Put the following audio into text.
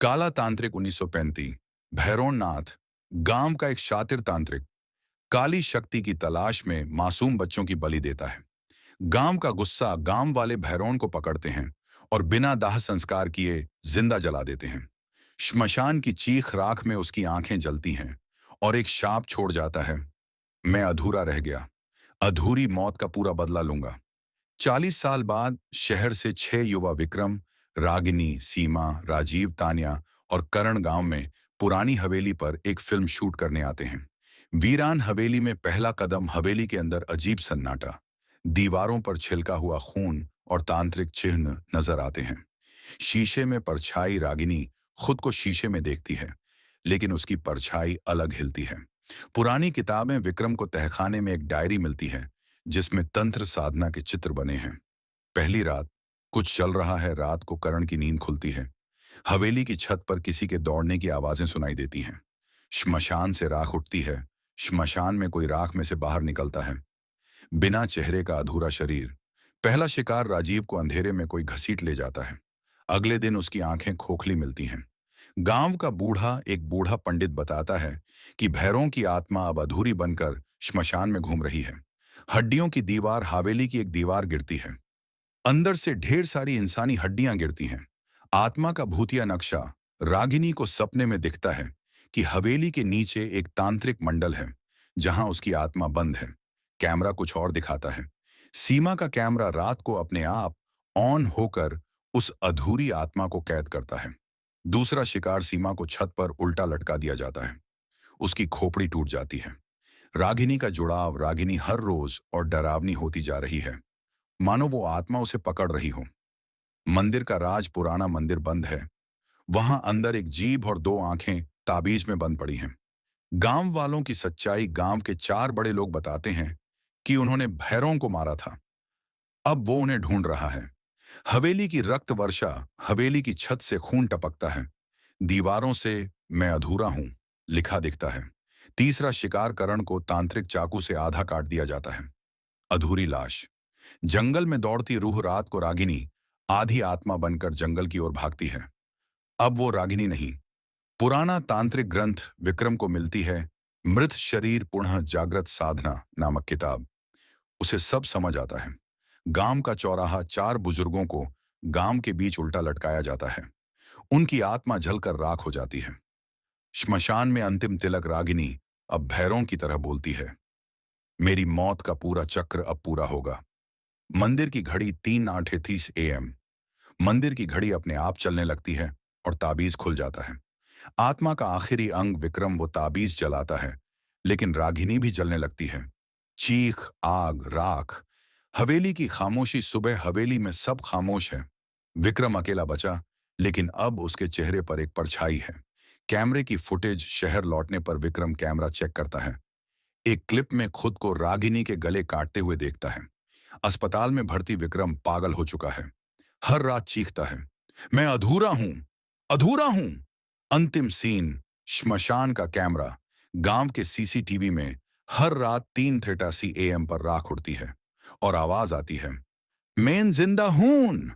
काला तांत्रिक 1935। भैरव नाथ गांव का एक शातिर तांत्रिक काली शक्ति की तलाश में मासूम बच्चों की बलि देता है। गांव का गुस्सा गांव वाले भैरवन को पकड़ते हैं और बिना दाह संस्कार किए जिंदा जला देते हैं। श्मशान की चीख राख में उसकी आंखें जलती हैं और एक शाप छोड़ जाता है, मैं अधूरा रह गया, अधूरी मौत का पूरा बदला लूंगा। 40 साल बाद शहर से 6 युवा विक्रम, रागिनी, सीमा, राजीव, तान्या और करण गांव में पुरानी हवेली पर एक फिल्म शूट करने आते हैं। वीरान हवेली में पहला कदम, हवेली के अंदर अजीब सन्नाटा, दीवारों पर छिलका हुआ खून और तांत्रिक चिन्ह नजर आते हैं। शीशे में परछाई, रागिनी खुद को शीशे में देखती है, लेकिन उसकी परछाई अलग हिलती है। पुरानी किताबें, विक्रम को तहखाने में एक डायरी मिलती है जिसमें तंत्र साधना के चित्र बने हैं। पहली रात, कुछ चल रहा है। रात को करण की नींद खुलती है। हवेली की छत पर किसी के दौड़ने की आवाजें सुनाई देती हैं। श्मशान से राख उठती है। श्मशान में कोई राख में से बाहर निकलता है, बिना चेहरे का अधूरा शरीर। पहला शिकार राजीव को अंधेरे में कोई घसीट ले जाता है। अगले दिन उसकी आंखें खोखली मिलती हैं। गांव का बूढ़ा, एक बूढ़ा पंडित बताता है कि भैरों की आत्मा अब अधूरी बनकर श्मशान में घूम रही है। हड्डियों की दीवार, हवेली की एक दीवार गिरती है। अंदर से ढेर सारी इंसानी हड्डियां गिरती हैं। आत्मा का भूतिया नक्शा। रागिनी को सपने में दिखता है कि हवेली के नीचे एक तांत्रिक मंडल है जहां उसकी आत्मा बंद है। कैमरा कुछ और दिखाता है। सीमा का कैमरा रात को अपने आप ऑन होकर उस अधूरी आत्मा को कैद करता है। दूसरा शिकार, सीमा को छत पर उल्टा लटका दिया जाता है। उसकी खोपड़ी टूट जाती है। रागिनी का जुड़ाव, रागिनी हर रोज और डरावनी होती जा रही है, मानो वो आत्मा उसे पकड़ रही हो। मंदिर का राज, पुराना मंदिर बंद है। वहां अंदर एक जीभ और 2 आंखें ताबीज में बंद पड़ी हैं। गांव वालों की सच्चाई, गांव के 4 बड़े लोग बताते हैं कि उन्होंने भैरों को मारा था। अब वो उन्हें ढूंढ रहा है। हवेली की रक्त वर्षा, हवेली की छत से खून टपकता है। दीवारों से मैं अधूरा हूं लिखा दिखता है। तीसरा शिकार, करण को तांत्रिक चाकू से आधा काट दिया जाता है। अधूरी लाश। जंगल में दौड़ती रूह, रात को रागिनी आधी आत्मा बनकर जंगल की ओर भागती है। अब वो रागिनी नहीं, पुराना तांत्रिक ग्रंथ विक्रम को मिलती है। मृत शरीर पुनः जागृत साधना नामक किताब। उसे सब समझ आता है। गांव का चौराहा, 4 बुजुर्गों को गांव के बीच उल्टा लटकाया जाता है। उनकी आत्मा जलकर राख हो जाती है। श्मशान में अंतिम तिलक, रागिनी अब भैरों की तरह बोलती है, मेरी मौत का पूरा चक्र अब पूरा होगा। मंदिर की घड़ी 3:38 AM। मंदिर की घड़ी अपने आप चलने लगती है और ताबीज खुल जाता है। आत्मा का आखिरी अंग विक्रम, वो ताबीज जलाता है, लेकिन रागिनी भी जलने लगती है। चीख, आग, राख। हवेली की खामोशी। सुबह हवेली में सब खामोश है। विक्रम अकेला बचा, लेकिन अब उसके चेहरे पर एक परछाई है। कैमरे की फुटेज। शहर लौटने पर विक्रम कैमरा चेक करता है। एक क्लिप में खुद को रागिनी के गले काटते हुए देखता है। अस्पताल में भर्ती विक्रम पागल हो चुका है। हर रात चीखता है, मैं अधूरा हूं, अधूरा हूं। अंतिम सीन, श्मशान का कैमरा। गांव के CCTV में हर रात 3:83 AM पर राख उड़ती है और आवाज आती है, मैं जिंदा हूं।